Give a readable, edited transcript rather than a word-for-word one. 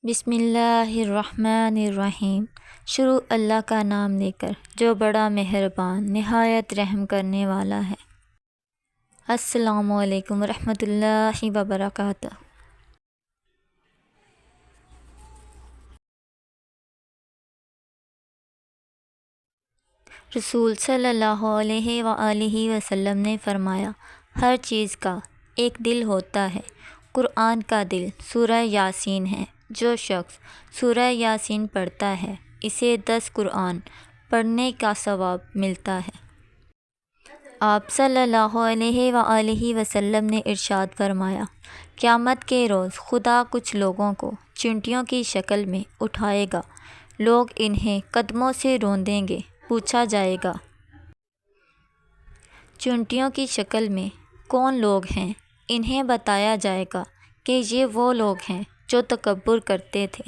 بسم اللہ الرحمن الرحیم۔ شروع اللہ کا نام لے کر جو بڑا مہربان نہایت رحم کرنے والا ہے۔ السلام علیکم ورحمۃ اللہ وبرکاتہ۔ رسول صلی اللہ علیہ وآلہ وسلم نے فرمایا، ہر چیز کا ایک دل ہوتا ہے، قرآن کا دل سورہ یاسین ہے۔ جو شخص سورہ یاسین پڑھتا ہے اسے 10 قرآن پڑھنے کا ثواب ملتا ہے۔ آپ صلی اللہ علیہ وآلہ وسلم نے ارشاد فرمایا، قیامت کے روز خدا کچھ لوگوں کو چیونٹیوں کی شکل میں اٹھائے گا، لوگ انہیں قدموں سے روندیں گے۔ پوچھا جائے گا، چیونٹیوں کی شکل میں کون لوگ ہیں؟ انہیں بتایا جائے گا کہ یہ وہ لوگ ہیں جو تکبر کرتے تھے۔